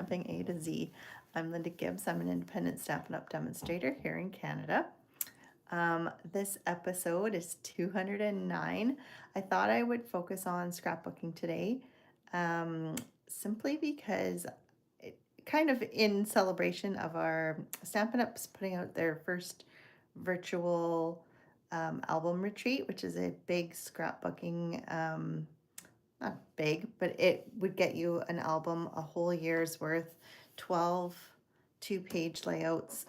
Stamping A to Z. I'm Linda Gibbs. I'm an independent Stampin' Up! Demonstrator here in Canada. This episode is 209. I thought I would focus on scrapbooking today, simply because it kind of in celebration of our Stampin' Up's putting out their first virtual album retreat, which is a big scrapbooking not big, but it would get you an album, a whole year's worth, 12 two-page layouts,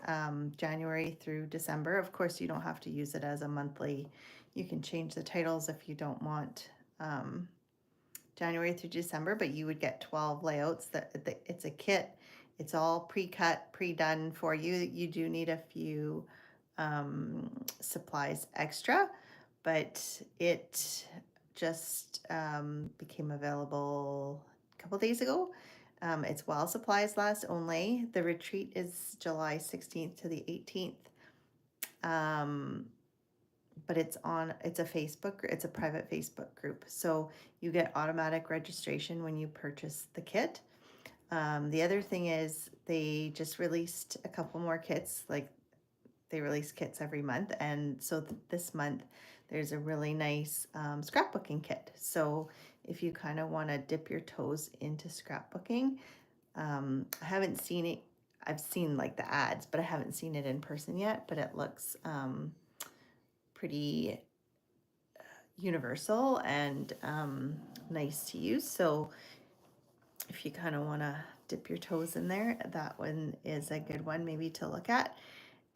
January through December. Of course, you don't have to use it as a monthly. You can change the titles if you don't want January through December, but you would get 12 layouts. It's a kit. It's all pre-cut, pre-done for you. You do need a few supplies extra, but it just became available a couple days ago. It's while supplies last only. The retreat is July 16th to the 18th. But it's a Facebook, it's a private Facebook group. So you get automatic registration when you purchase the kit. The other thing is they just released a couple more kits, like they release kits every month. And so this month there's a really nice scrapbooking kit. So if you kind of want to dip your toes into scrapbooking, I haven't seen it. I've seen like the ads, but I haven't seen it in person yet, but it looks pretty universal and nice to use. So if you kind of want to dip your toes in there, that one is a good one maybe to look at.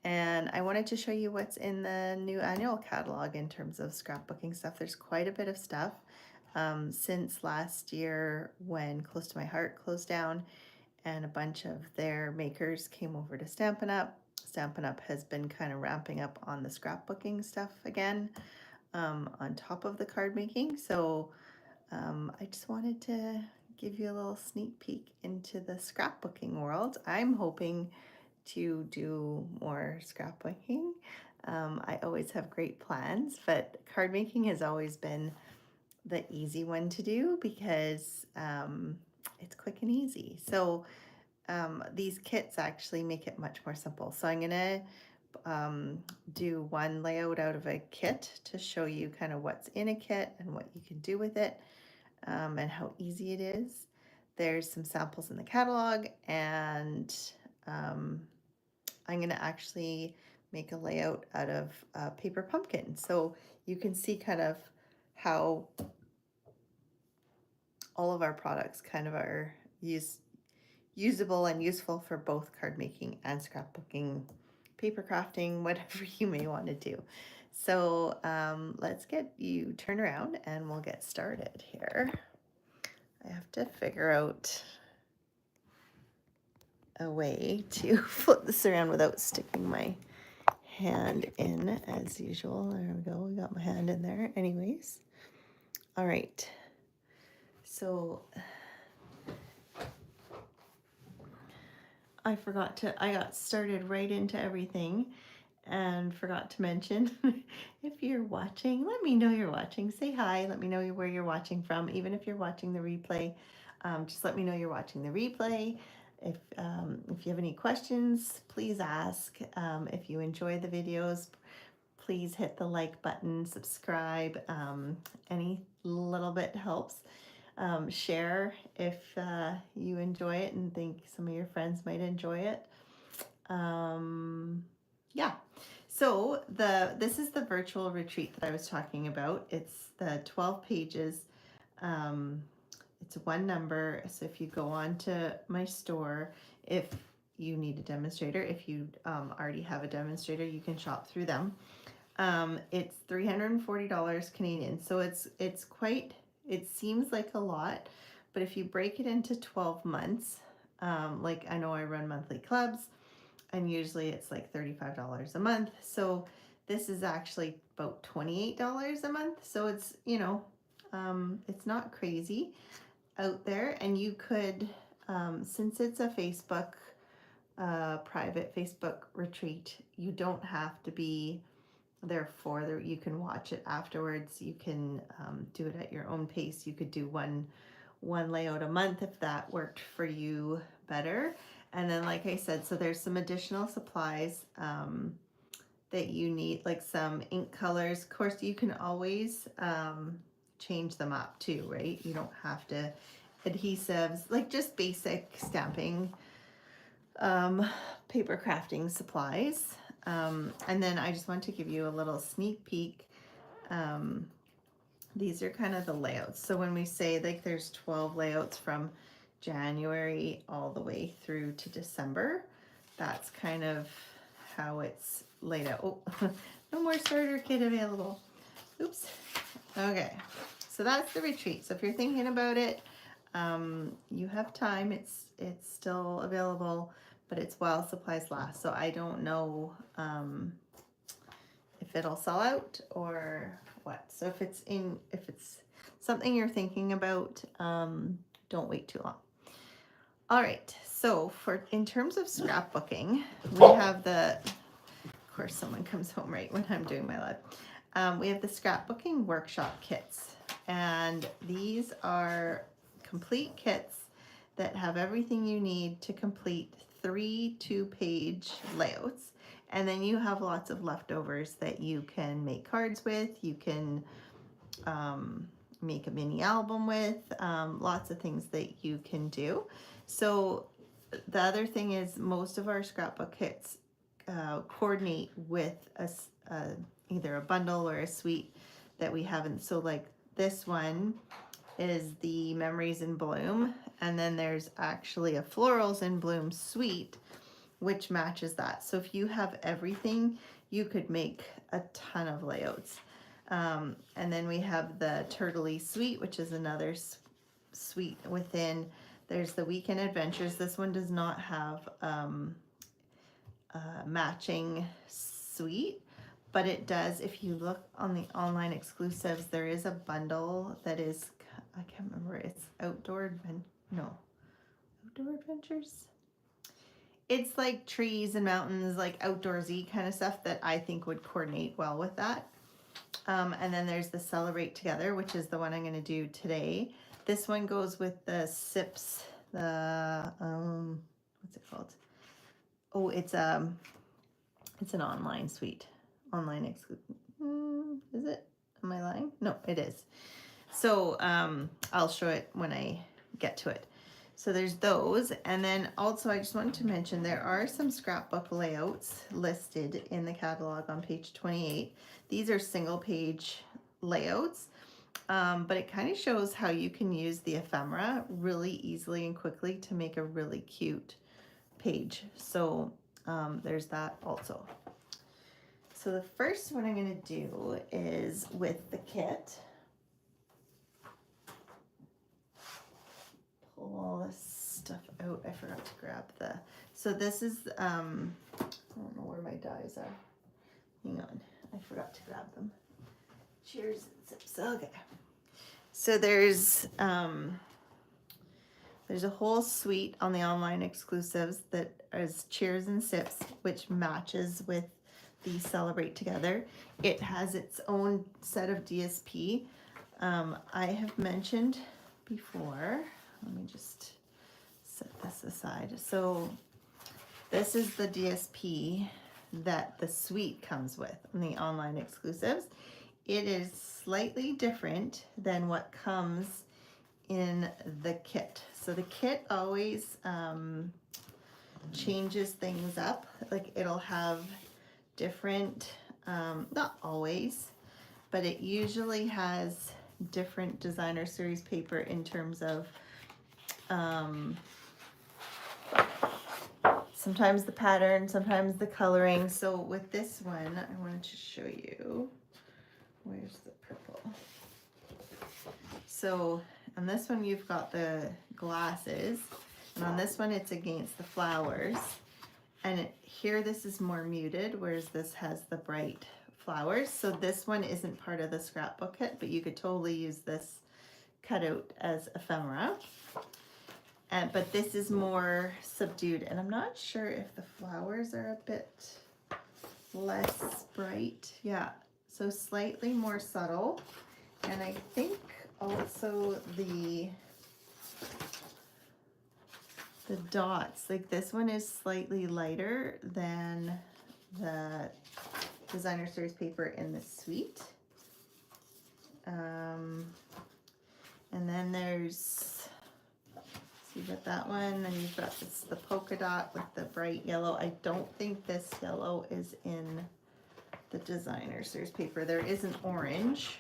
And I wanted to show you what's in the new annual catalog in terms of scrapbooking stuff. There's quite a bit of stuff since last year when Close to My Heart closed down and a bunch of their makers came over to Stampin' Up. Stampin' Up has been kind of ramping up on the scrapbooking stuff again, on top of the card making. So I just wanted to give you a little sneak peek into the scrapbooking world. I'm hoping to do more scrapbooking. I always have great plans, but card making has always been the easy one to do because it's quick and easy. So these kits actually make it much more simple. So I'm gonna do one layout out of a kit to show you kind of what's in a kit and what you can do with it, and how easy it is. There's some samples in the catalog, and I'm going to actually make a layout out of paper pumpkin. So you can see kind of how all of our products kind of are usable and useful for both card making and scrapbooking, paper crafting, whatever you may want to do. So let's get you turned around and we'll get started here. I have to figure out a way to flip this around without sticking my hand in as usual. There we go. We got my hand in there. Anyways. All right. So I got started right into everything and forgot to mention, if you're watching, let me know you're watching. Say hi. Let me know where you're watching from. Even if you're watching the replay, just let me know you're watching the replay. If you have any questions, please ask. If you enjoy the videos, please hit the like button, subscribe. Any little bit helps. Share if you enjoy it and think some of your friends might enjoy it. Yeah. So this is the virtual retreat that I was talking about. It's the 12 pages. It's one number. So if you go on to my store, if you need a demonstrator, if you already have a demonstrator, you can shop through them. It's $340 Canadian. So it's quite, it seems like a lot, but if you break it into 12 months, like I know I run monthly clubs, and usually it's like $35 a month. So this is actually about $28 a month. So it's, you know, it's not crazy out there. And you could, since it's a Facebook, private Facebook retreat, you don't have to be there. You can watch it afterwards. You can do it at your own pace. You could do one one layout a month if that worked for you better. And then, like I said, so there's some additional supplies that you need, like some ink colors. Of course, you can always change them up too, right? You don't have to. Adhesives, like just basic stamping, paper crafting supplies. And then I just want to give you a little sneak peek. These are kind of the layouts. So when we say like there's 12 layouts from January all the way through to December, that's kind of how it's laid out. Oh, no more starter kit available. Oops. Okay, so that's the retreat. So if you're thinking about it, you have time. It's still available, but it's while supplies last. So I don't know if it'll sell out or what. So if it's something you're thinking about, don't wait too long. All right, so in terms of scrapbooking, we have of course someone comes home right when I'm doing my live. We have the scrapbooking workshop kits, and these are complete kits that have everything you need to complete 3 2-page layouts. And then you have lots of leftovers that you can make cards with. You can make a mini album with, lots of things that you can do. So the other thing is most of our scrapbook kits coordinate with either a bundle or a suite that we haven't. So like this one is the Memories in Bloom, and then there's actually a Florals in Bloom suite which matches that. So if you have everything, you could make a ton of layouts. And then we have the Turtley suite, which is another suite within. There's the Weekend Adventures. This one does not have matching suite, but it does. If you look on the online exclusives, there is a bundle that is, I can't remember, it's Outdoor Adventures. It's like trees and mountains, like outdoorsy kind of stuff that I think would coordinate well with that. And then there's the Celebrate Together, which is the one I'm going to do today. This one goes with the SIPs, what's it called? Oh, it's an online suite, online exclusive. Is it? Am I lying? No, it is. So I'll show it when I get to it. So there's those. And then also I just wanted to mention there are some scrapbook layouts listed in the catalog on page 28. These are single page layouts, but it kind of shows how you can use the ephemera really easily and quickly to make a really cute page. So there's that also. So the first one I'm going to do is with the kit. Pull all this stuff out. I forgot to grab so this is, I don't know where my dies are. Hang on, I forgot to grab them. Cheers and sips. Okay. So there's a whole suite on the online exclusives that is Cheers and Sips, which matches with the Celebrate Together. It has its own set of DSP. I have mentioned before, let me just set this aside. So this is the DSP that the suite comes with in the online exclusives. It is slightly different than what comes in the kit. So the kit always changes things up. Like it'll have different, not always, but it usually has different designer series paper in terms of sometimes the pattern, sometimes the coloring. So with this one, I wanted to show you, where's the purple? So on this one, you've got the glasses, and on this one, it's against the flowers. And here, this is more muted, whereas this has the bright flowers. So this one isn't part of the scrapbook kit, but you could totally use this cutout as ephemera. But this is more subdued, and I'm not sure if the flowers are a bit less bright. Yeah, so slightly more subtle. And I think also the the dots, like this one is slightly lighter than the designer series paper in the suite. And then there's, so you've got that one, and you've got this, the polka dot with the bright yellow. I don't think this yellow is in the designer series paper. There is an orange.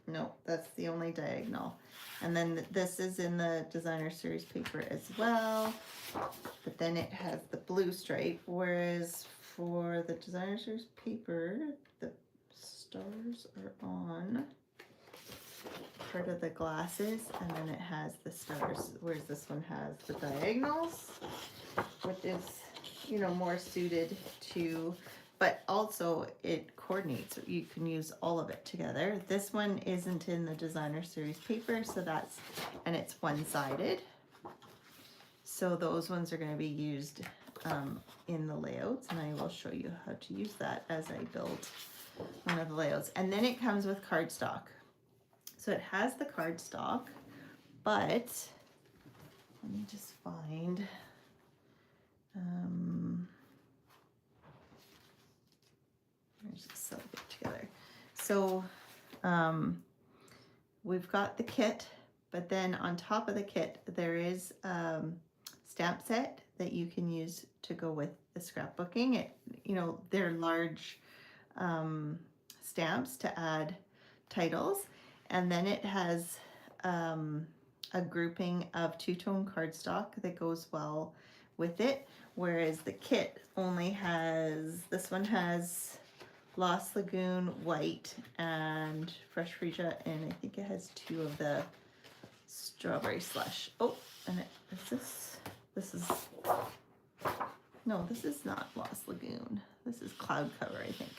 No, that's the only diagonal. And then this is in the designer series paper as well, but then it has the blue stripe, whereas for the designer series paper, the stars are on part of the glasses, and then it has the stars, whereas this one has the diagonals, which is, you know, more suited to, but also it coordinates. You can use all of it together. This one isn't in the designer series paper, so that's, and it's one-sided. So those ones are going to be used in the layouts, and I will show you how to use that as I build one of the layouts. And then it comes with cardstock. So it has the cardstock, but let me just find, let's just sew it together. So we've got the kit, but then on top of the kit, there is stamp set that you can use to go with the scrapbooking. It, you know, they're large stamps to add titles. And then it has a grouping of two-tone cardstock that goes well with it, whereas the kit only has, this one has Lost Lagoon white and Fresh Freesia, and I think it has 2 of the strawberry slush. Oh, and it is this is, no, this is not Lost Lagoon. This is Cloud Cover, I think.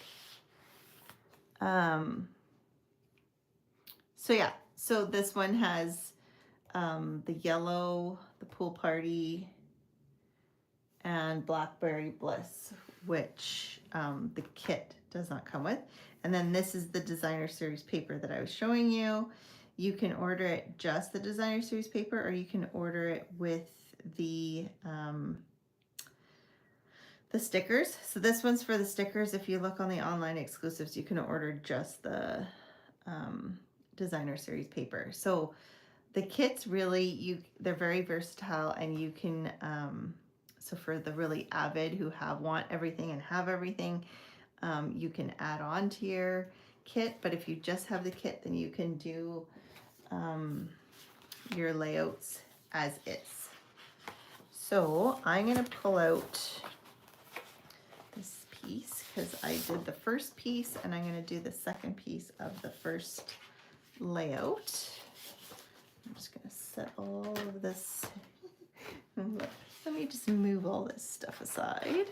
So yeah, so this one has the yellow, the Pool Party, and Blackberry Bliss, which the kit does not come with. And then this is the designer series paper that I was showing you. You can order it just the designer series paper, or you can order it with the stickers. So this one's for the stickers. If you look on the online exclusives, you can order just the designer series paper. So the kits really, they're very versatile, and you can so for the really avid who want everything and have everything, you can add on to your kit. But if you just have the kit, then you can do your layouts as is. So I'm going to pull out this piece because I did the first piece, and I'm going to do the second piece of the first layout. I'm just going to set all of this. Let me just move all this stuff aside.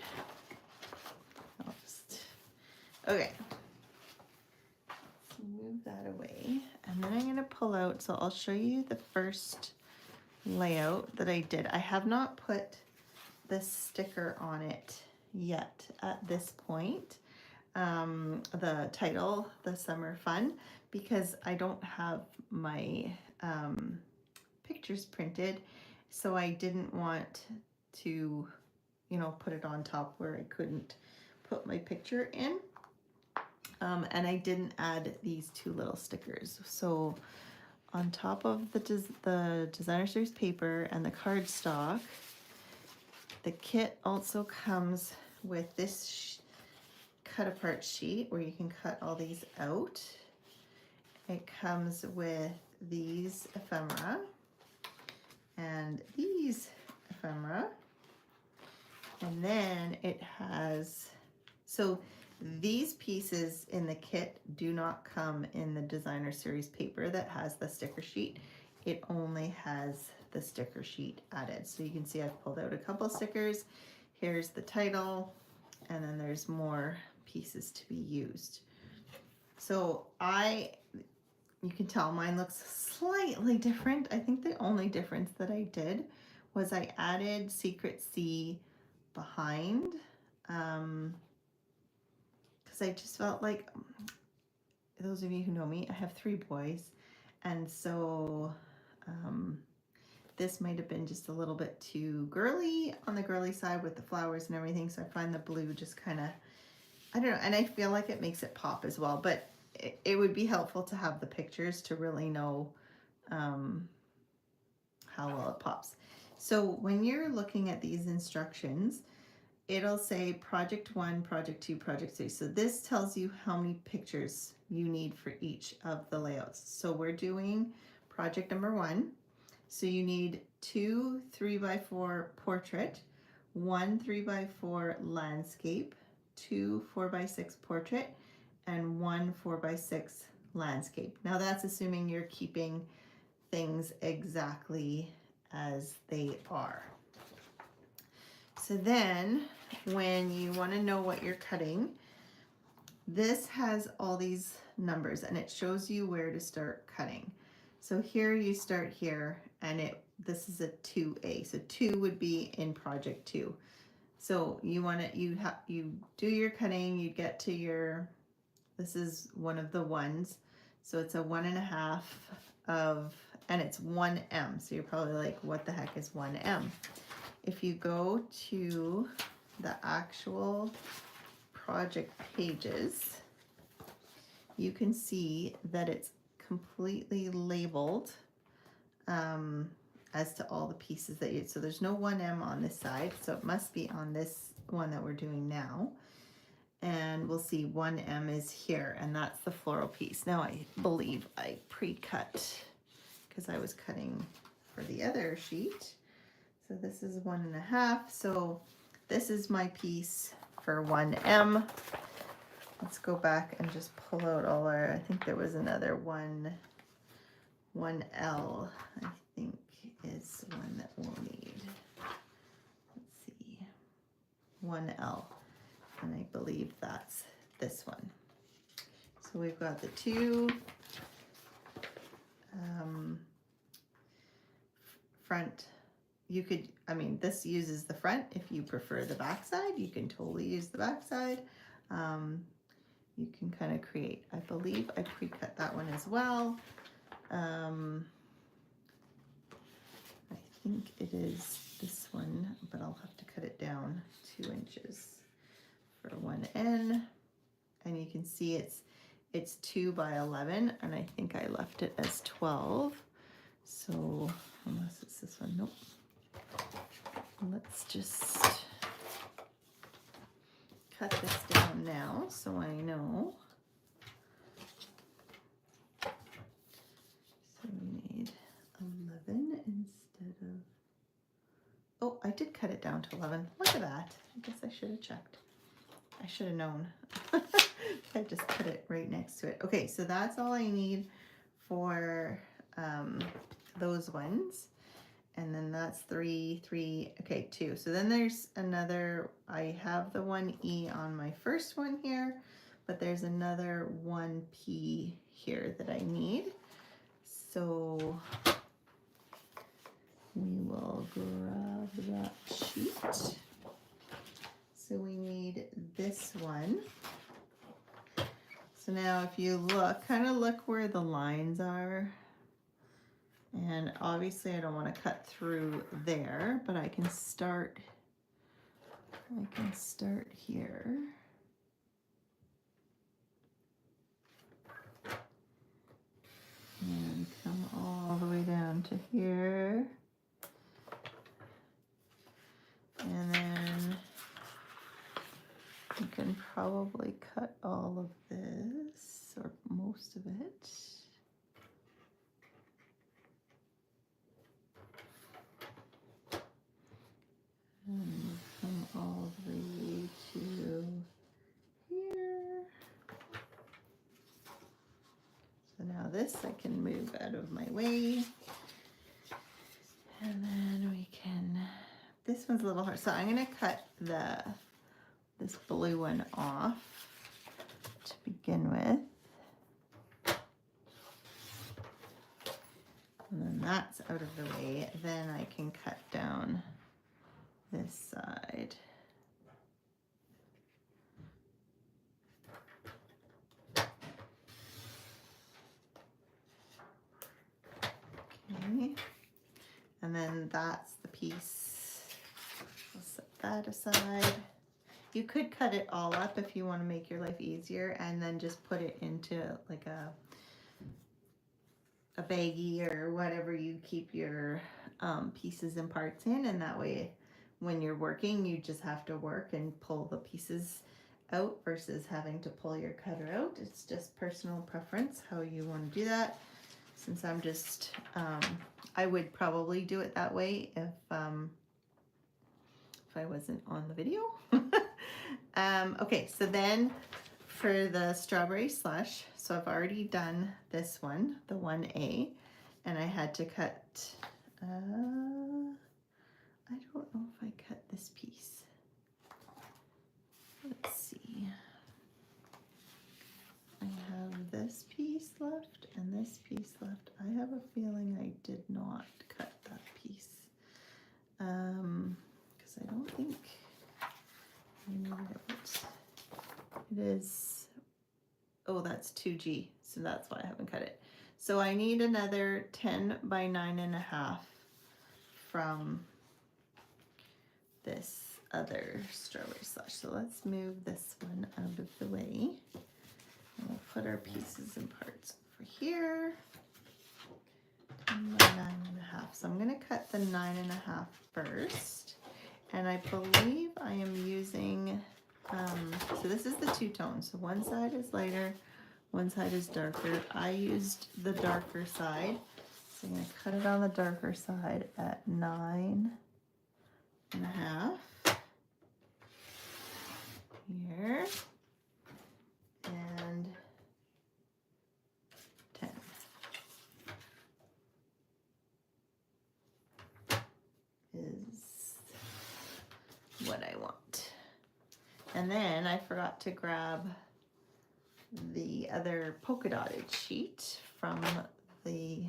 Okay. Let's move that away. And then I'm going to pull out, so I'll show you the first layout that I did. I have not put this sticker on it yet at this point. The title, The Summer Fun, because I don't have my pictures printed, so I didn't want to, you know, put it on top where I couldn't put my picture in. And I didn't add these 2 little stickers. So on top of the designer series paper and the cardstock, the kit also comes with this cut apart sheet where you can cut all these out. It comes with these ephemera and these ephemera, and then it has, so these pieces in the kit do not come in the designer series paper that has the sticker sheet. It only has the sticker sheet added. So you can see I've pulled out a couple stickers. Here's the title, and then there's more pieces to be used. So you can tell mine looks slightly different. I think the only difference that I did was I added Secret C behind, because because I just felt like, those of you who know me, I have 3 boys, and so this might have been just a little bit too girly, on the girly side with the flowers and everything, so I find the blue just kind of, I don't know, and I feel like it makes it pop as well, but it would be helpful to have the pictures to really know how well it pops. So when you're looking at these instructions, it'll say project 1, project 2, project 3. So this tells you how many pictures you need for each of the layouts. So we're doing project number 1. So you need 2 3x4 portrait, 1 3x4 landscape, 2 4x6 portrait, and 1 4x6 landscape. Now that's assuming you're keeping things exactly as they are. So then when you want to know what you're cutting, this has all these numbers and it shows you where to start cutting. So here you start here, and this is a 2A. So 2 would be in project 2. So you want to, you do your cutting, you get to your, this is one of the ones. So it's a 1.5 of, and it's 1M. So you're probably like, what the heck is 1M? If you go to the actual project pages, you can see that it's completely labeled as to all the pieces that you, so there's no 1M on this side, so it must be on this one that we're doing now. And we'll see 1M is here, and that's the floral piece. Now I believe I pre-cut because I was cutting for the other sheet. So this is 1.5. So this is my piece for 1M. Let's go back and just pull out all our, I think there was another 1L, I think is one that we'll need. Let's see, 1L, and I believe that's this one. So we've got the 2 front. You could, I mean, this uses the front. If you prefer the back side, you can totally use the back side. You can kind of create, I believe I pre-cut that one as well. I think it is this one, but I'll have to cut it down 2 inches for 1N. And you can see it's 2 by 11, and I think I left it as 12. So unless it's this one, nope. Let's just cut this down now so I know. So we need 11 instead of, oh, I did cut it down to 11. Look at that. I guess I should have checked. I should have known. I just put it right next to it. Okay, so that's all I need for those ones. And then that's 3, 3, okay, 2. So then there's another, I have the 1E on my first one here, but there's another 1P here that I need. So we will grab that sheet. So we need this one. So now if you look, kind of look where the lines are. And obviously I don't want to cut through there, but I can start here. And come all the way down to here. And then you can probably cut all of this, or most of it. And come all the way to here. So now this I can move out of my way. And then we can, this one's a little hard. So I'm gonna cut this blue one off to begin with. And then that's out of the way. Then I can cut down this side. Okay. And then that's the piece. I'll set that aside. You could cut it all up if you want to make your life easier and then just put it into like a baggie or whatever you keep your pieces and parts in, and that way when you're working you just have to work and pull the pieces out versus having to pull your cutter out. It's just personal preference how you want to do that. Since I'm just I would probably do it that way if I wasn't on the video. Okay, so then for the strawberry slush, so I've already done this one, the 1A, and I had to cut, I don't know if I cut this piece. Let's see. I have this piece left and this piece left. I have a feeling I did not cut that piece. Because I don't think I needed it. It is, oh, that's 2G, so that's why I haven't cut it. So I need another 10 by 9.5 from this other strawberry slush. So let's move this one out of the way. And we'll put our pieces and parts over here. 10 by 9.5. So I'm gonna cut the 9.5 first. And I believe I am using, so this is the two-tone. So one side is lighter, one side is darker. I used the darker side. So I'm gonna cut it on the darker side at 9.5 here, and 10. Is what I want. And then I forgot to grab the other polka dotted sheet from the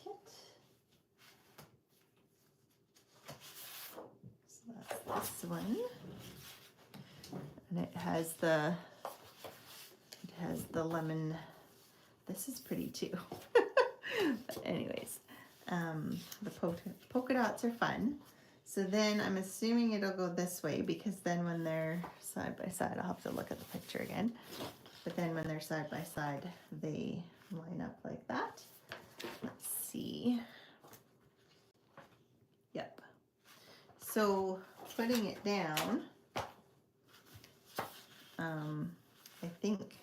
kit. So that's this one. And it has the lemon. This is pretty too. But anyways, the polka dots are fun. So then I'm assuming it'll go this way, because then when they're side by side, I'll have to look at the picture again. But then when they're side by side, they line up like that. Let's see. Yep. So putting it down, I think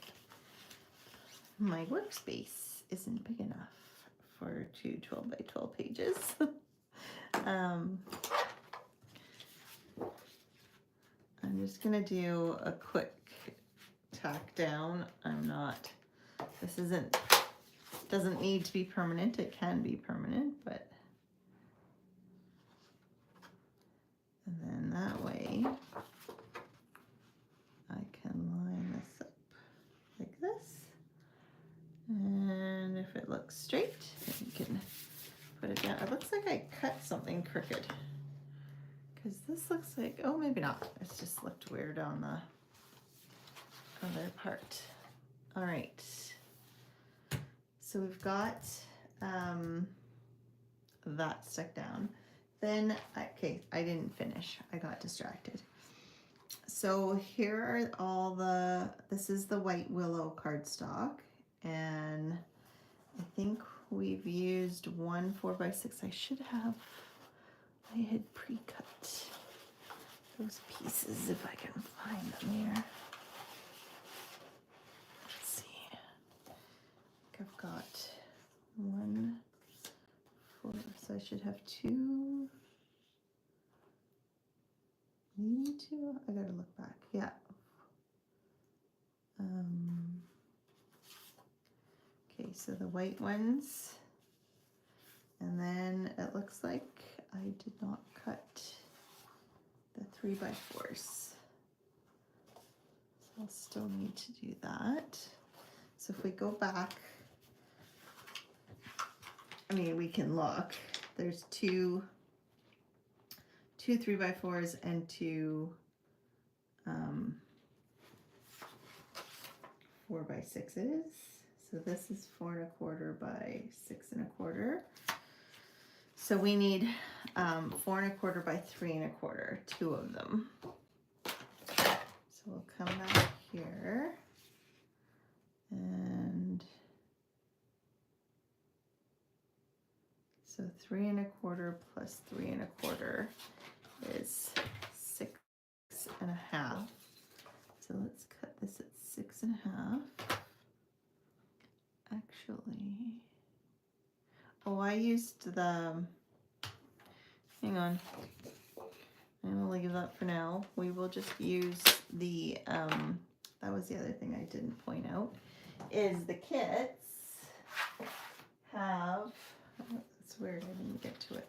my workspace isn't big enough for two 12 by 12 pages. I'm just gonna do a quick tack down. This doesn't need to be permanent. It can be permanent, but, and then that way I can line this up like this. And if it looks straight, you can put it down. It looks like I cut something crooked, because this looks like, oh, maybe not. It's just looked weird on the other part. All right. So we've got that stuck down. Then, okay, I didn't finish. I got distracted. So here are all this is the white willow cardstock, and I think we've used 1 4x6. I had pre-cut those pieces if I can find them here. Let's see. I've got 1 4, so I should have 2. Maybe 2. I gotta look back. Yeah. Okay, so the white ones, and then it looks like I did not cut the 3x4s. So I'll still need to do that. So if we go back, I mean, we can look. There's two 3x4s and 2 4x6s. So this is 4 1/4 by 6 1/4. So we need 4¼ by 3¼ two of them. So we'll come back here and so 3¼ plus 3¼ is 6½. So let's cut this at 6½. Actually, oh, I used the, hang on, I'm gonna leave that for now. We will just use the, that was the other thing I didn't point out, is the kits have, oh, that's weird, I didn't get to it.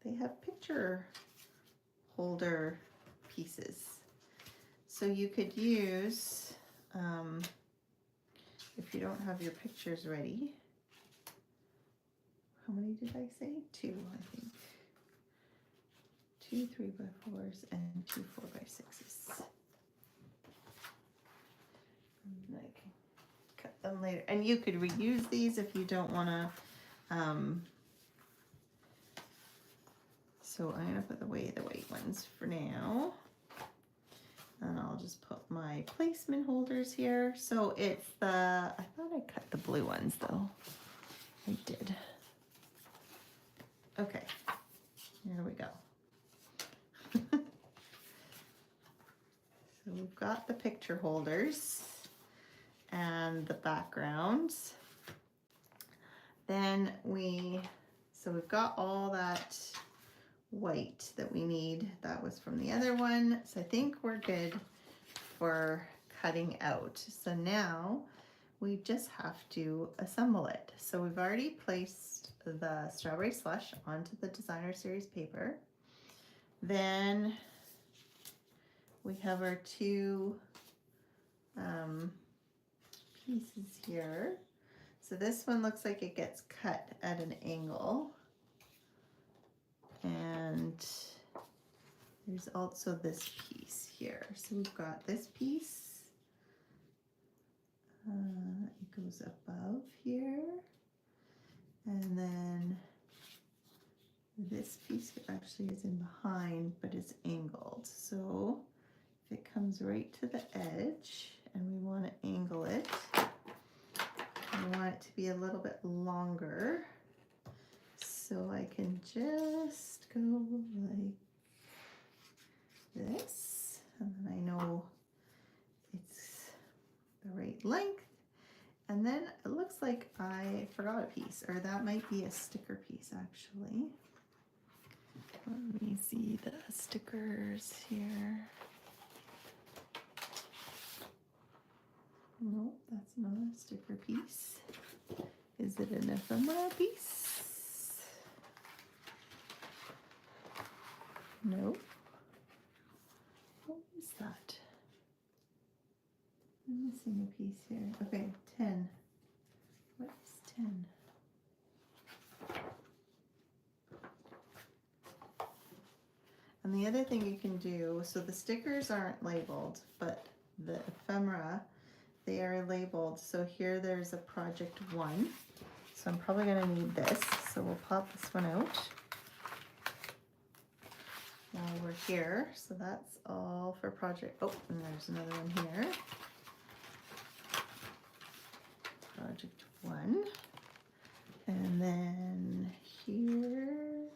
They have picture holder pieces. So you could use, if you don't have your pictures ready, how many did I say? 2, I think. 2 3x4s and 2 4x6s. And I can cut them later. And you could reuse these if you don't want to. So I'm going to put the white ones for now. And I'll just put my placement holders here. So it's the, I thought I cut the blue ones though. I did. Okay, here we go. So we've got the picture holders and the backgrounds. Then so we've got all that white that we need. That was from the other one. So I think we're good for cutting out. So now we just have to assemble it. So we've already placed the strawberry slush onto the designer series paper. Then we have our 2 pieces here. So this one looks like it gets cut at an angle. And there's also this piece here. So we've got this piece. It goes above here. And then this piece actually is in behind, but it's angled. So if it comes right to the edge and we want to angle it, we want it to be a little bit longer. So I can just go like this, and then I know it's the right length. And then it looks like I forgot a piece, or that might be a sticker piece actually. Let me see the stickers here. No, that's not a sticker piece. Is it an ephemera piece? No. What is that? I'm missing a piece here. Okay, 10. What is 10? And the other thing you can do, so the stickers aren't labeled, but the ephemera, they are labeled. So here there's a project 1. So I'm probably going to need this. So we'll pop this one out while we're here. So that's all for project. Oh, and there's another one here. Project 1. And then here,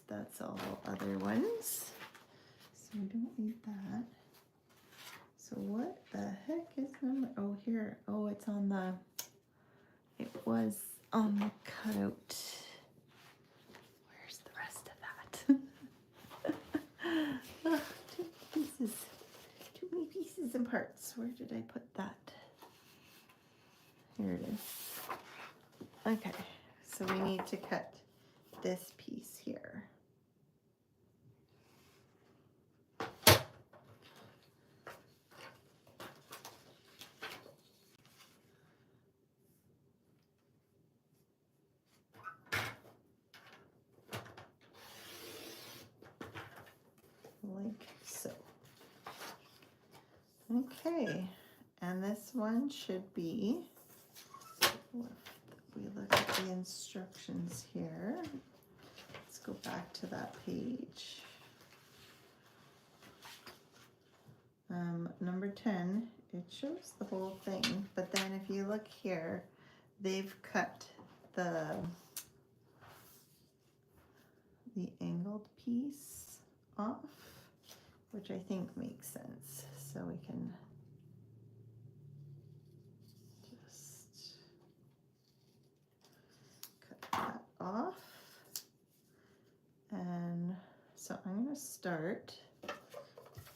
that's all other ones. So we don't need that. So what the heck is number? Oh, here. Oh, it's on the, it was on the cutout. Where's the rest of that? Oh, too many pieces and parts. Where did I put that? Here it is. Okay, so we need to cut this piece here. Like so. Okay, and this one should be left we look at the instructions here, let's go back to that page. Number 10, it shows the whole thing, but then if you look here, they've cut the angled piece off, which I think makes sense. So we can just cut that off. And so I'm going to start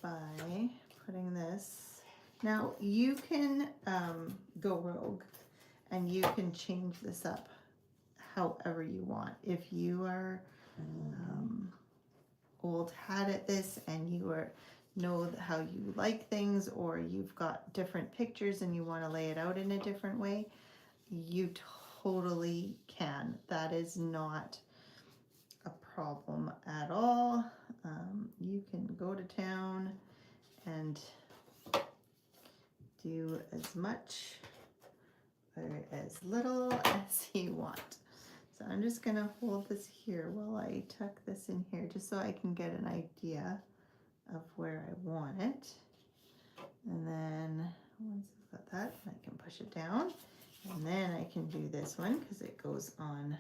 by putting this. Now you can go rogue and you can change this up however you want. If you are old hat at this and you know how you like things, or you've got different pictures and you want to lay it out in a different way, you totally can. That is not a problem at all. You can go to town and do as much or as little as you want. So I'm just going to hold this here while I tuck this in here, just so I can get an idea of where I want it. And then once I've got that, I can push it down. And then I can do this one because it goes on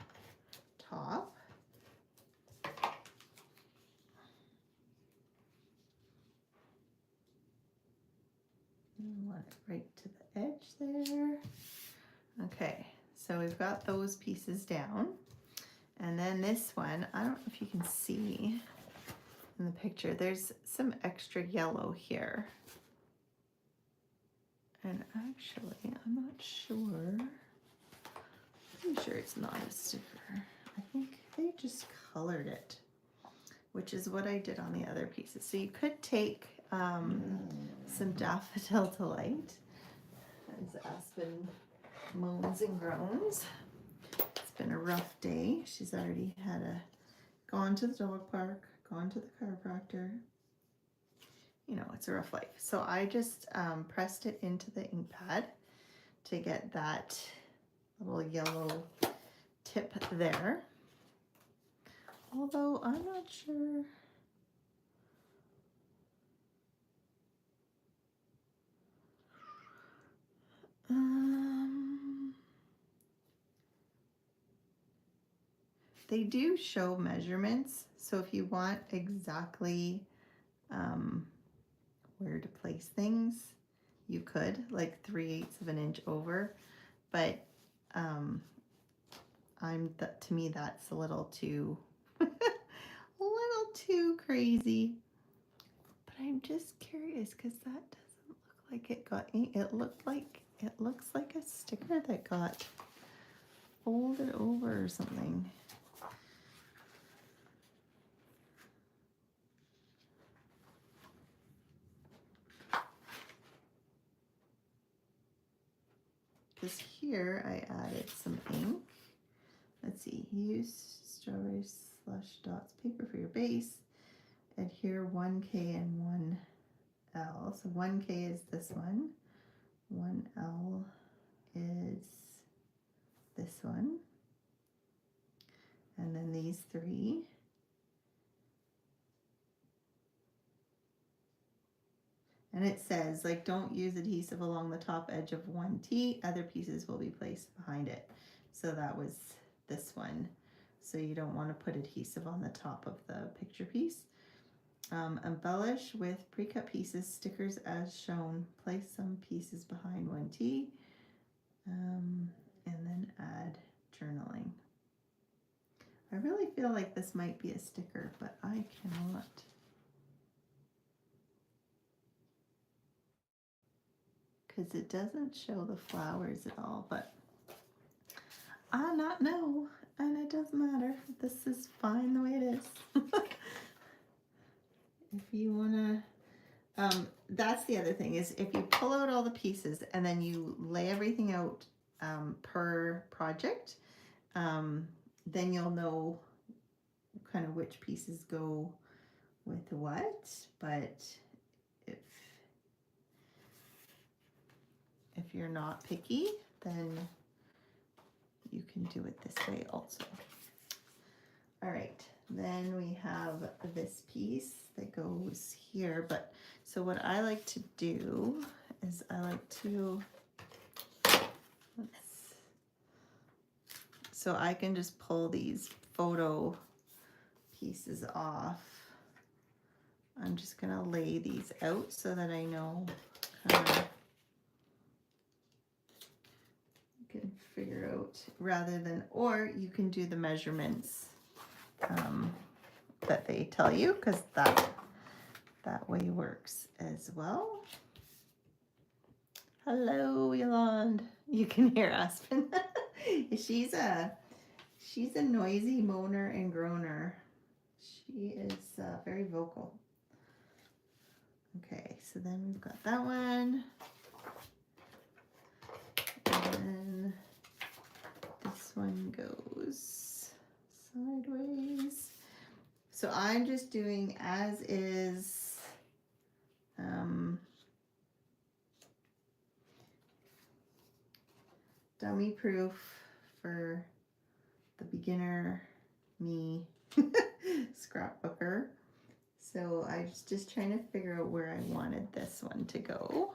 top. I want it right to the edge there. Okay, so we've got those pieces down. And then this one, I don't know if you can see in the picture, there's some extra yellow here. And actually, I'm not sure. I'm sure it's not a sticker. I think they just colored it, which is what I did on the other pieces. So you could take some Daffodil Delight, as Aspen moans and groans. It's been a rough day. She's already gone to the dog park, gone to the chiropractor. You know, it's a rough life. So I just pressed it into the ink pad to get that little yellow tip there. Although I'm not sure. They do show measurements, so if you want exactly where to place things, you could, like 3/8 of an inch over, but to me that's a little too a little too crazy. But I'm just curious because that doesn't look like it got ink. It looks like a sticker that got folded over or something. Because here I added some ink. Let's see, use strawberry slush dots paper for your base. Adhere 1K and 1L. So 1K is this one. 1L is this one. And then these three. And it says, like, don't use adhesive along the top edge of 1T. Other pieces will be placed behind it. So that was this one. So you don't want to put adhesive on the top of the picture piece. Embellish with pre-cut pieces, stickers as shown. Place some pieces behind 1T. And then add journaling. I really feel like this might be a sticker, but I cannot. Because it doesn't show the flowers at all, but I not know, and it doesn't matter. This is fine the way it is. If you want to, that's the other thing, is if you pull out all the pieces and then you lay everything out per project, then you'll know kind of which pieces go with what. But if you're not picky, then you can do it this way also. All right, then we have this piece that goes here, but so what I like to do is I like to, so I can just pull these photo pieces off. I'm just gonna lay these out so that I know you can figure out rather than, or you can do the measurements that they tell you, because that way works as well. Hello, Yolande. You can hear Aspen. she's a noisy moaner and groaner. She is very vocal. Okay, so then we've got that one. And then this one goes sideways. So I'm just doing as is. Dummy proof for the beginner me scrapbooker. So I was just trying to figure out where I wanted this one to go.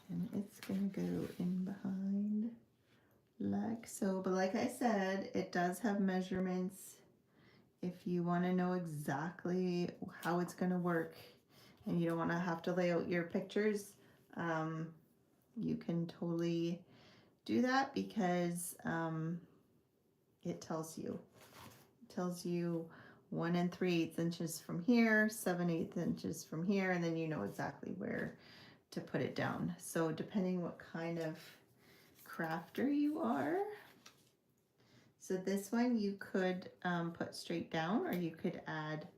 And it's gonna go in behind like so. But like I said, it does have measurements. If you want to know exactly how it's going to work and you don't want to have to lay out your pictures, you can totally do that, because it tells you. It tells you 1 3/8 inches from here, 7/8 inches from here, and then you know exactly where to put it down. So depending what kind of crafter you are. So this one you could put straight down, or you could add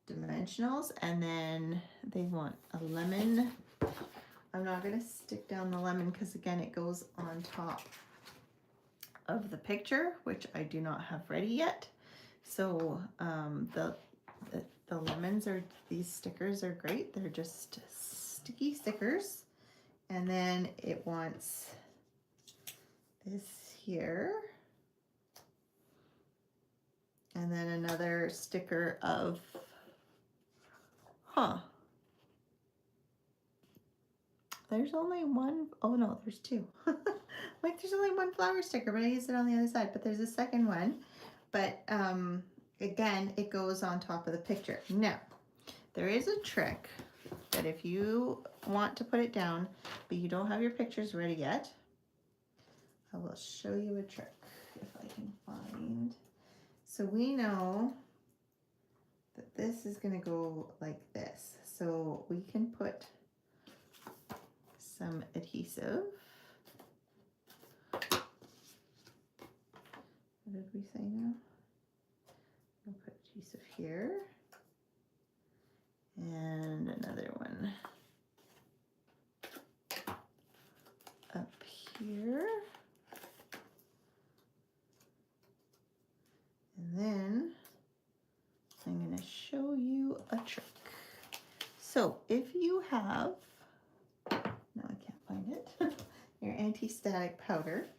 dimensionals, and then they want a lemon. I'm not going to stick down the lemon because again it goes on top of the picture, which I do not have ready yet. So the lemons are, these stickers are great. They're just sticky stickers. And then it wants this here. And then another sticker of, there's only one, oh no, there's two. Like there's only one flower sticker, but I used it on the other side, but there's a second one. But again, it goes on top of the picture. Now, there is a trick that if you want to put it down, but you don't have your pictures ready yet, I will show you a trick if I can find. So we know that this is going to go like this. So we can put some adhesive. What did we say now? We'll put adhesive here. And another one up here. And then I'm going to show you a trick. So if you have, no, I can't find it, your anti-static powder,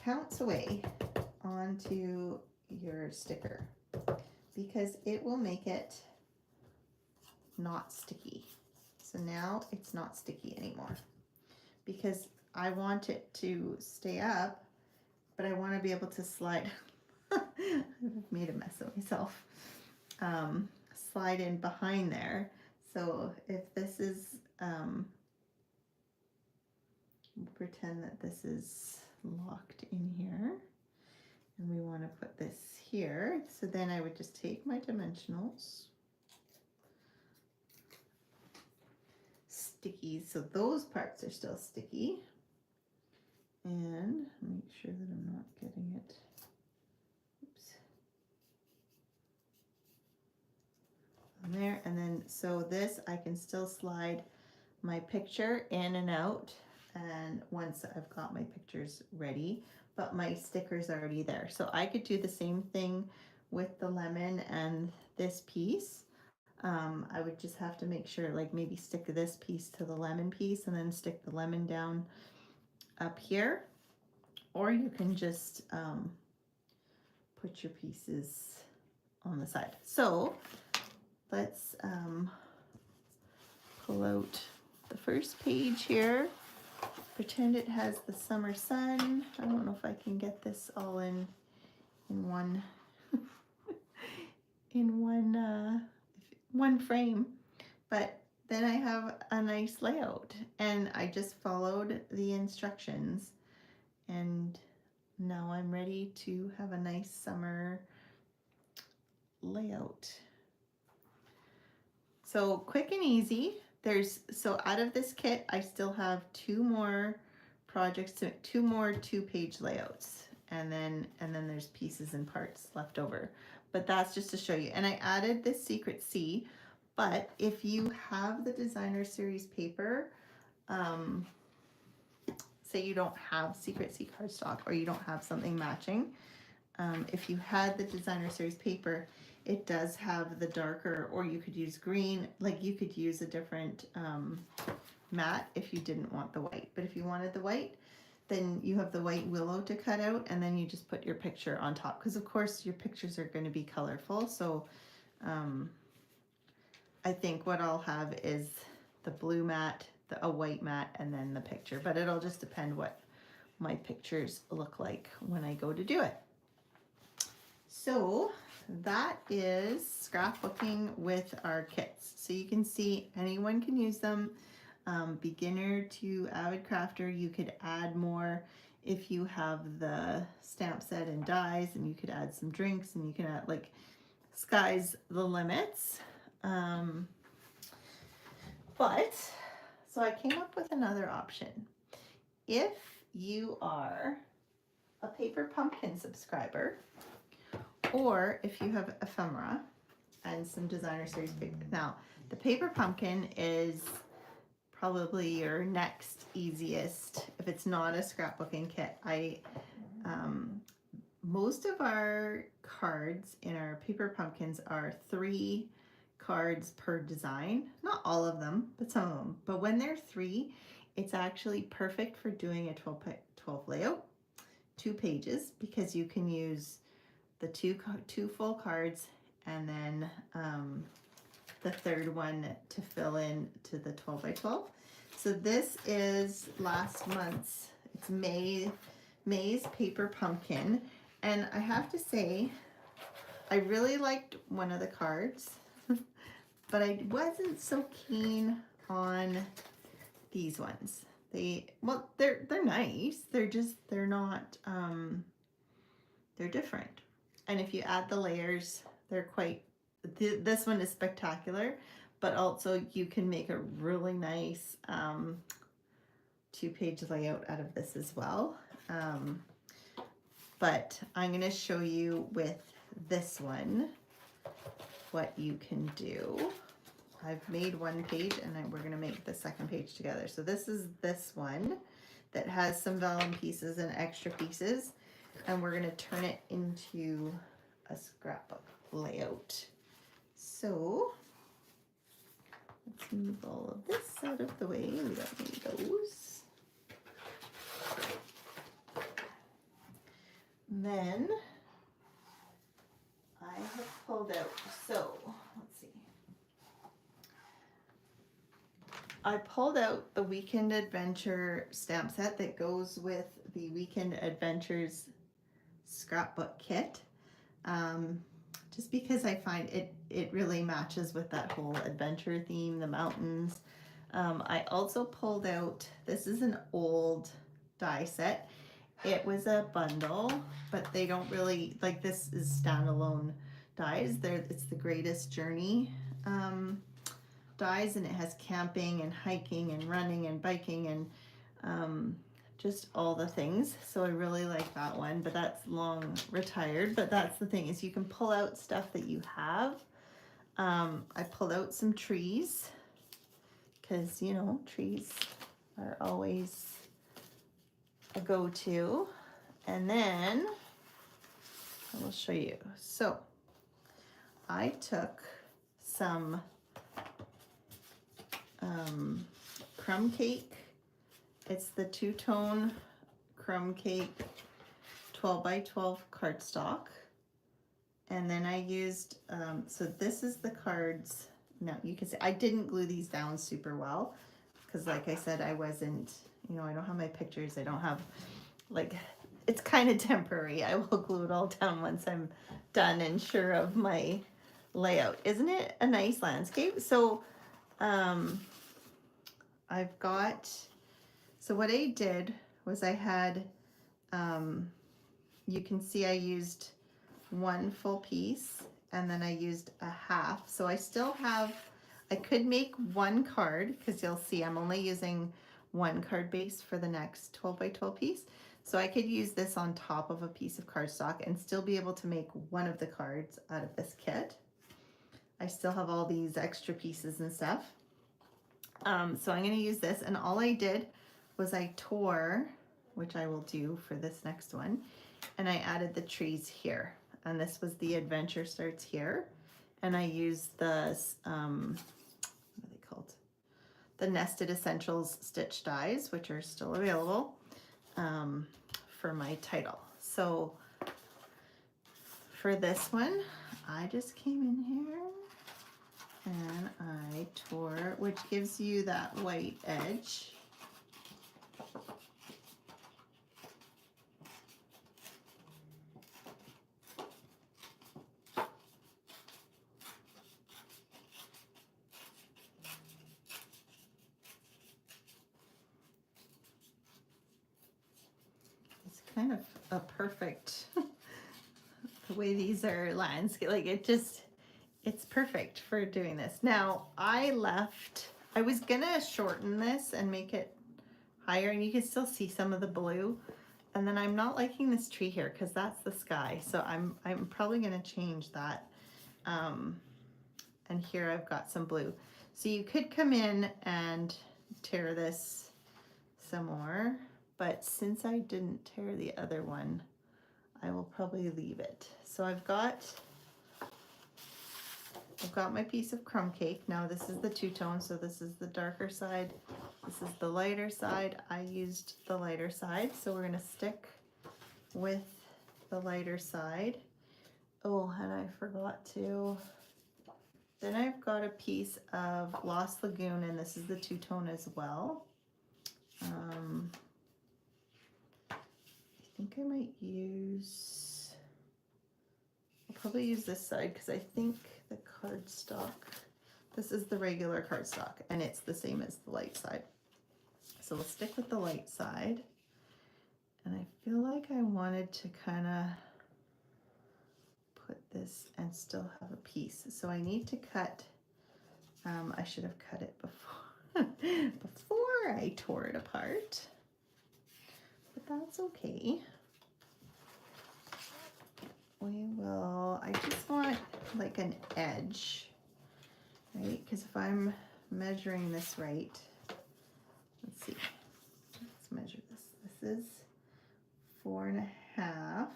pounce away onto your sticker, because it will make it not sticky. So now it's not sticky anymore, because I want it to stay up, but I want to be able to slide. I've made a mess of myself. Slide in behind there. So if this is, pretend that this is locked in here, and we want to put this here. So then I would just take my dimensionals, sticky, so those parts are still sticky, and make sure that I'm not getting it. There, and then so this I can still slide my picture in and out, and once I've got my pictures ready, but my sticker's already there. So I could do the same thing with the lemon and this piece, I would just have to make sure, like maybe stick this piece to the lemon piece and then stick the lemon down up here, or you can just put your pieces on the side. So let's pull out the first page here. Pretend it has the summer sun. I don't know if I can get this all in one in one frame, but then I have a nice layout, and I just followed the instructions, and now I'm ready to have a nice summer layout. So quick and easy. So out of this kit, I still have two more projects, two more 2-page layouts, and then there's pieces and parts left over. But that's just to show you. And I added this secret C, but if you have the designer series paper, say you don't have secret C cardstock or you don't have something matching, if you had the designer series paper, it does have the darker, or you could use green, like you could use a different matte if you didn't want the white. But if you wanted the white, then you have the white willow to cut out, and then you just put your picture on top, because of course your pictures are going to be colorful. So I think what I'll have is the blue matte, a white matte, and then the picture, but it'll just depend what my pictures look like when I go to do it. So that is scrapbooking with our kits. So you can see anyone can use them, beginner to avid crafter. You could add more if you have the stamp set and dies, and you could add some drinks, and you can add, like, sky's the limits. But so I came up with another option. If you are a Paper Pumpkin subscriber, or if you have ephemera and some designer series paper. Now, the Paper Pumpkin is probably your next easiest if it's not a scrapbooking kit. Most of our cards in our Paper Pumpkins are 3 cards per design. Not all of them, but some of them. But when they're 3, it's actually perfect for doing a 12 layout, 2 pages, because you can use the two full cards, and then the third one to fill in to the 12 by 12. So this is last month's, it's May's Paper Pumpkin, and I have to say I really liked one of the cards, but I wasn't so keen on these ones. They're nice. They're not they're different. And if you add the layers, they're quite, this one is spectacular, but also you can make a really nice 2-page layout out of this as well. But I'm going to show you with this one what you can do. I've made 1 page, and we're going to make the second page together. So this is this one that has some vellum pieces and extra pieces, and we're going to turn it into a scrapbook layout. So let's move all of this out of the way. We don't need those. Then I have pulled out, so let's see. I pulled out the Weekend Adventure stamp set that goes with the Weekend Adventures scrapbook kit. Just because I find it really matches with that whole adventure theme, the mountains. I also pulled out, this is an old die set. It was a bundle, but they don't really, like, this is standalone dies. It's the Greatest Journey dies, and it has camping and hiking and running and biking and just all the things. So I really like that one, but that's long retired. But that's the thing, is you can pull out stuff that you have. I pulled out some trees, because, you know, trees are always a go-to. And then I will show you. So I took some crumb cake. It's the two-tone crumb cake 12 by 12 cardstock. And then I used, so this is the cards. Now you can see, I didn't glue these down super well because like I said, I wasn't, you know, I don't have my pictures. I don't have, like, it's kind of temporary. I will glue it all down once I'm done and sure of my layout. Isn't it a nice landscape? So I've got, so what I did was I had, you can see I used one full piece and then I used a half. So I still have, I could make one card because you'll see I'm only using one card base for the next 12 by 12 piece. So I could use this on top of a piece of cardstock and still be able to make one of the cards out of this kit. I still have all these extra pieces and stuff. So I'm going to use this, and all I did was I tore, which I will do for this next one, and I added the trees here, and this was the adventure starts here, and I used the what are they called, the Nested Essentials stitch dies, which are still available for my title. So for this one I just came in here and I tore, which gives you that white edge. It's kind of a perfect, the way these are landscape, like it just, it's perfect for doing this. Now I was gonna shorten this and make it higher, and you can still see some of the blue. And then I'm not liking this tree here because that's the sky. So I'm probably gonna change that. And here I've got some blue. So you could come in and tear this some more, but since I didn't tear the other one, I will probably leave it. So I've got my piece of crumb cake. Now this is the two-tone, so this is the darker side. This is the lighter side. I used the lighter side, so we're gonna stick with the lighter side. Oh, and I forgot to, then I've got a piece of Lost Lagoon, and this is the two-tone as well. I think I might use, I'll probably use this side because I think the cardstock, this is the regular cardstock and it's the same as the light side. So we'll stick with the light side. And I feel like I wanted to kind of put this and still have a piece. So I need to cut, I should have cut it before, before I tore it apart. But that's okay. We will, I just want like an edge, right? Because if I'm measuring this right, let's see, let's measure this. This is 4.5,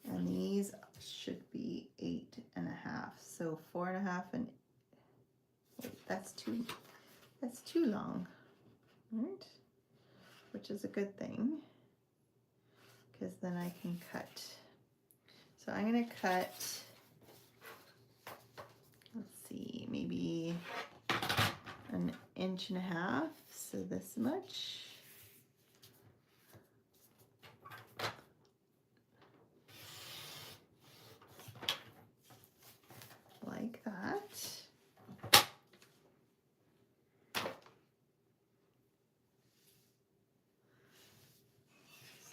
and these should be 8.5. So 4.5 and, wait, that's too long, right? Which is a good thing, because then I can cut. So I'm gonna cut, let's see, maybe 1.5 inches, so this much. Like that.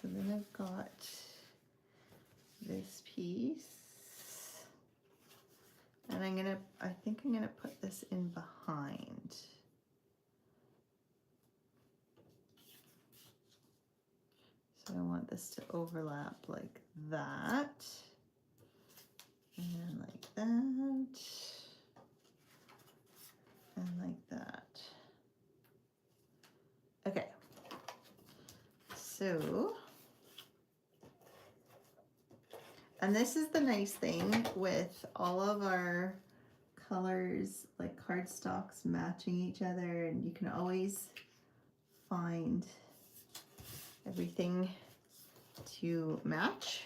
So then I've got this piece, and I think I'm gonna put this in behind. So I want this to overlap like that, and like that, and like that. Okay, so, and this is the nice thing with all of our colors, like cardstocks matching each other, and you can always find everything to match.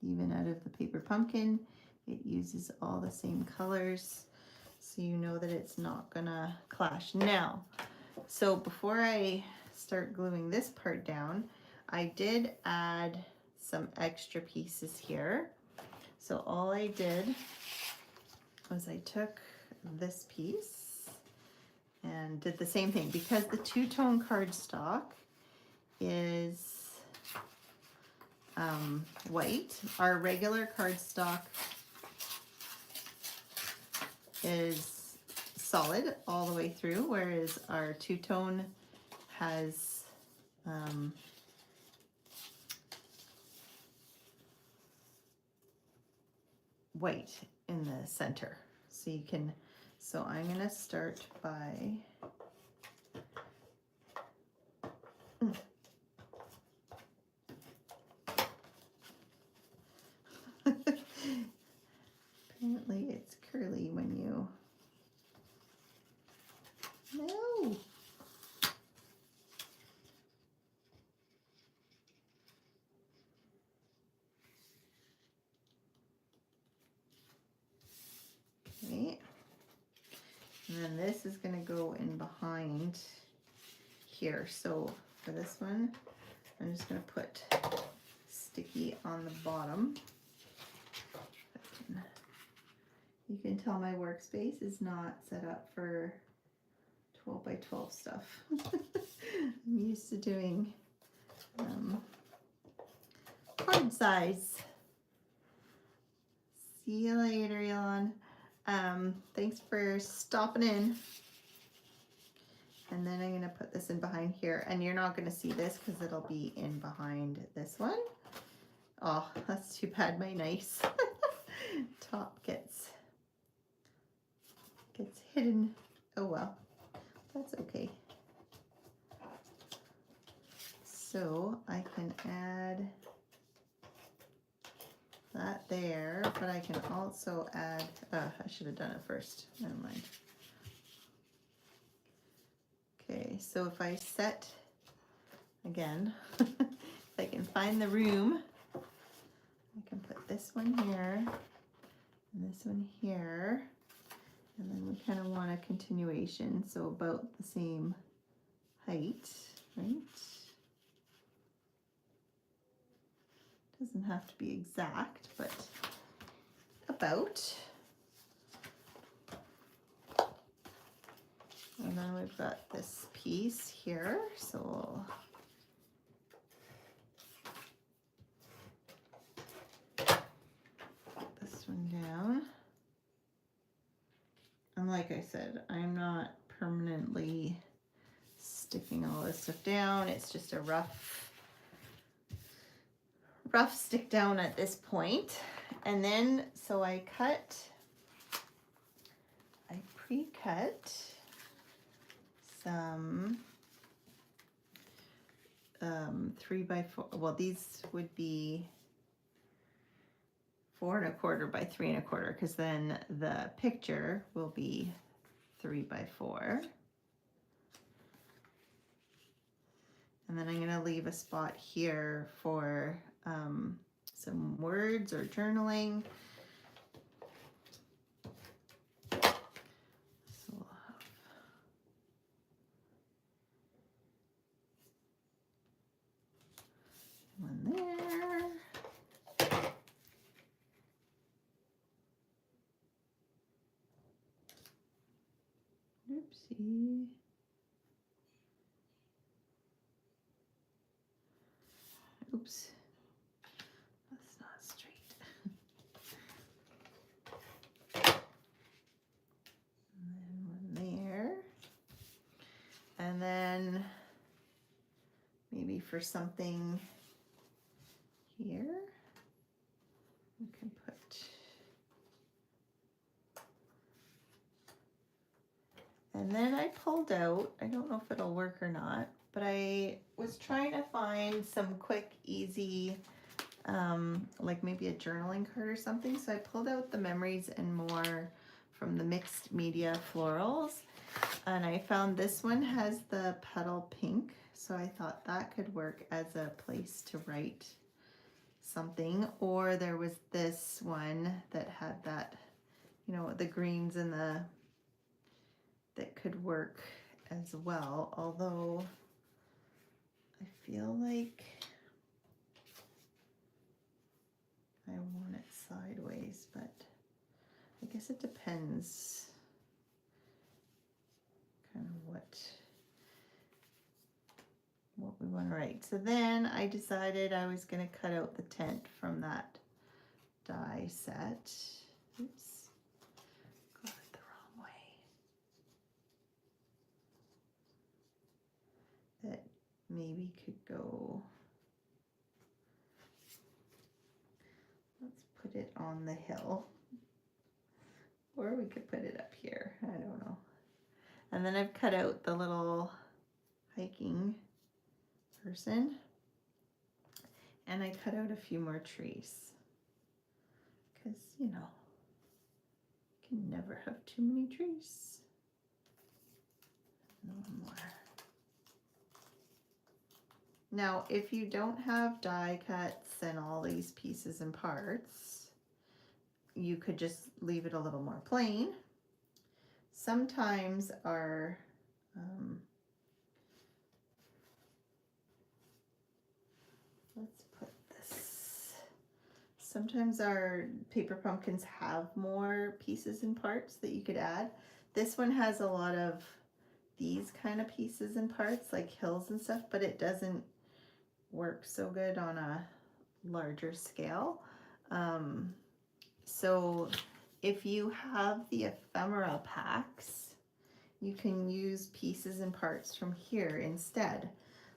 Even out of the paper pumpkin, it uses all the same colors, so you know that it's not gonna clash. Now, so before I start gluing this part down, I did add some extra pieces here. So all I did was I took this piece and did the same thing, because the two-tone cardstock is white. Our regular cardstock is solid all the way through, whereas our two-tone has white in the center. So you can, so I'm gonna start by apparently it's curly when you, no. Okay. And then this is gonna go in behind here. So for this one, I'm just gonna put sticky on the bottom. You can tell my workspace is not set up for 12 by 12 stuff. I'm used to doing card size. See you later, Elon. Thanks for stopping in. And then I'm gonna put this in behind here, and you're not gonna see this because it'll be in behind this one. Oh, that's too bad. My nice top gets hidden. Oh well, that's okay. So I can add that there, but I can also add, I should have done it first, never mind. Okay, so if I set, again, if I can find the room, I can put this one here, and this one here, and then we kind of want a continuation, so about the same height, right? Doesn't have to be exact, but about. And then we've got this piece here, so we'll put this one down. And like I said, I'm not permanently sticking all this stuff down. It's just a rough stick down at this point. And then, so I pre-cut some 3x4, well, these would be 4 1/4 by 3 1/4, because then the picture will be 3x4. And then I'm going to leave a spot here for some words or journaling. So we'll have one there. Oopsie. Oops. That's not straight. And then one there. And then maybe for something here, we can put and then I pulled out, I don't know if it'll work or not, but I was trying to find some quick, easy like maybe a journaling card or something. So I pulled out the Memories and More from the Mixed Media Florals, and I found this one has the petal pink, so I thought that could work as a place to write something. Or there was this one that had that, you know, the greens and the, that could work as well, although I feel like I want it sideways, but I guess it depends kind of what we want to write. So then I decided I was going to cut out the tent from that die set. Oops, got it the wrong way. That maybe could go, let's put it on the hill, or we could put it up here, I don't know. And then I've cut out the little hiking person, and I cut out a few more trees because, you know, you can never have too many trees. No more. Now, if you don't have die cuts and all these pieces and parts, you could just leave it a little more plain. Sometimes our let's put this, sometimes our paper pumpkins have more pieces and parts that you could add. This one has a lot of these kind of pieces and parts, like hills and stuff, but it doesn't work so good on a larger scale. So if you have the ephemera packs, you can use pieces and parts from here instead.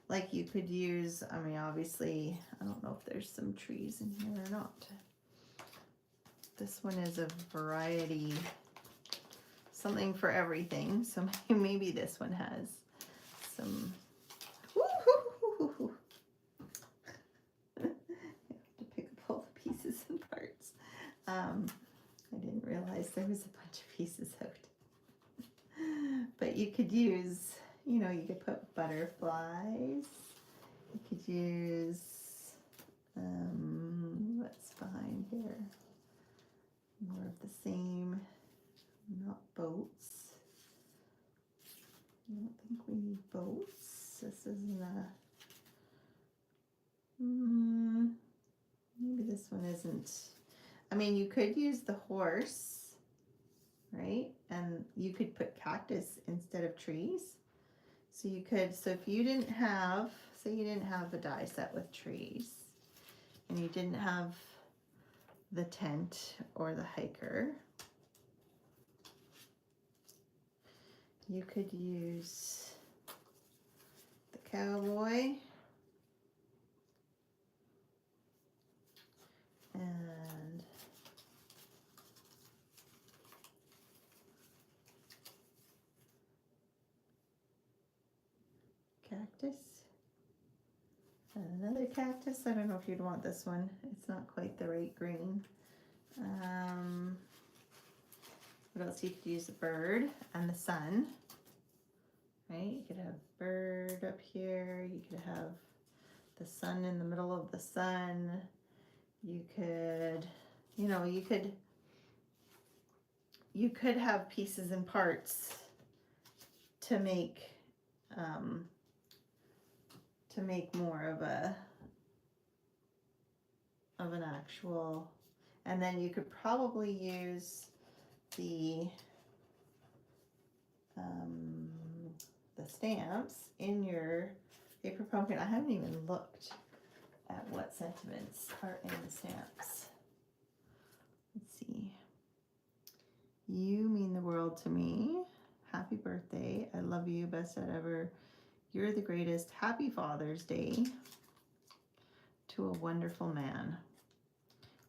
Like you could use, I mean, obviously, I don't know if there's some trees in here or not. This one is a variety, something for everything. So maybe this one has some, you have to pick up all the pieces and parts. I didn't realize there was a bunch of pieces out. But you could use, you know, you could put butterflies. You could use, what's behind here? More of the same, not boats. I don't think we need boats. This isn't a, maybe this one isn't. I mean, you could use the horse, right? And you could put cactus instead of trees. So you could, so if you didn't have, say you didn't have a die set with trees, and you didn't have the tent or the hiker, you could use the cowboy and cactus and another cactus. I don't know if you'd want this one. It's not quite the right green. What else? You could use a bird and the sun, right? You could have bird up here. You could have the sun in the middle of the sun. You could, you know, you could have pieces and parts to make more of an actual, and then you could probably use the stamps in your paper pumpkin. I haven't even looked at what sentiments are in the stamps. Let's see. You mean the world to me. Happy birthday. I love you. Best dad ever. You're the greatest. Happy Father's Day. To a wonderful man.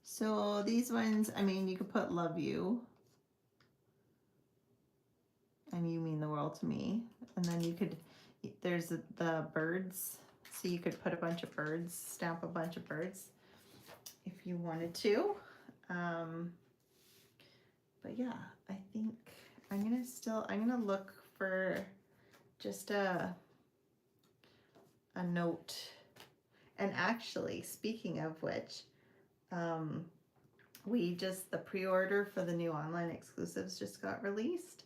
So these ones, I mean, you could put love you. And you mean the world to me. And then you could, there's the birds. So you could put a bunch of birds, stamp a bunch of birds. if you wanted to. But yeah, I think I'm gonna look for just a note. And actually, speaking of which, the pre-order for the new online exclusives just got released,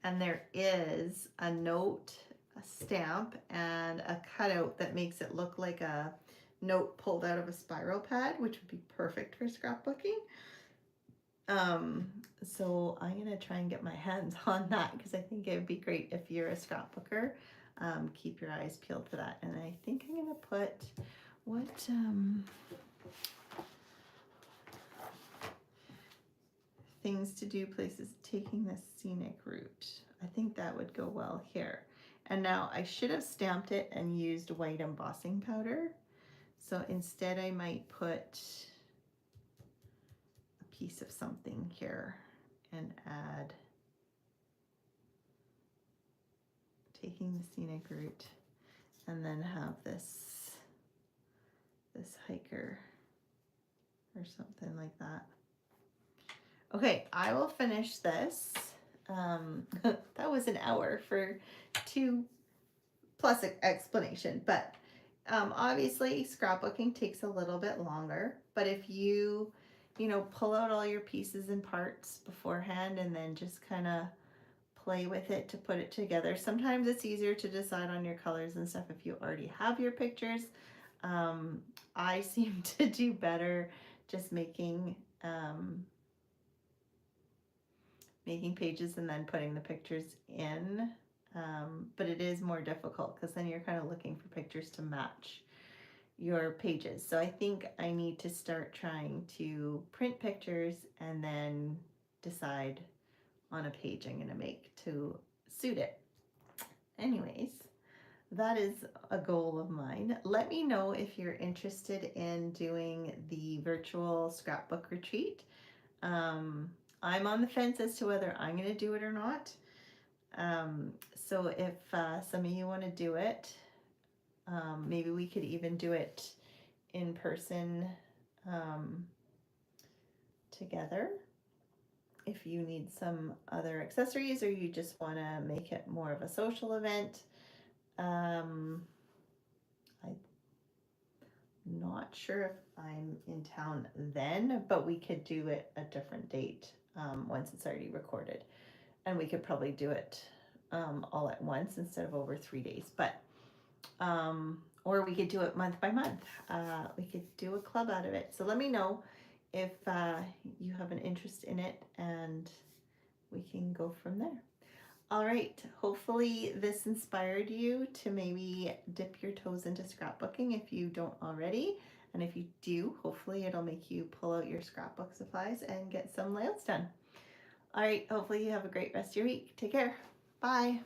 and there is a note, a stamp, and a cutout that makes it look like a note pulled out of a spiral pad, which would be perfect for scrapbooking. So I'm gonna try and get my hands on that because I think it would be great if you're a scrapbooker. Keep your eyes peeled for that. And I think I'm gonna put what things to do, places, taking the scenic route. I think that would go well here. And now I should have stamped it and used white embossing powder. So instead I might put a piece of something here and add taking the scenic route, and then have this hiker or something like that. Okay, I will finish this. That was an hour for 2+ explanation, but obviously scrapbooking takes a little bit longer, but if you pull out all your pieces and parts beforehand and then just kind of play with it to put it together. Sometimes it's easier to decide on your colors and stuff if you already have your pictures. I seem to do better just making pages and then putting the pictures in. But it is more difficult because then you're kind of looking for pictures to match your pages. So I think I need to start trying to print pictures and then decide on a page I'm going to make to suit it. Anyways, that is a goal of mine. Let me know if you're interested in doing the virtual scrapbook retreat. I'm on the fence as to whether I'm going to do it or not. So if some of you want to do it, maybe we could even do it in person together. If you need some other accessories or you just want to make it more of a social event, I'm not sure if I'm in town then, but we could do it a different date once it's already recorded. And we could probably do it all at once instead of over 3 days. But or we could do it month by month. We could do a club out of it. So let me know if you have an interest in it, and we can go from there. All right, hopefully this inspired you to maybe dip your toes into scrapbooking if you don't already. And if you do, hopefully it'll make you pull out your scrapbook supplies and get some layouts done. All right, hopefully you have a great rest of your week. Take care. Bye.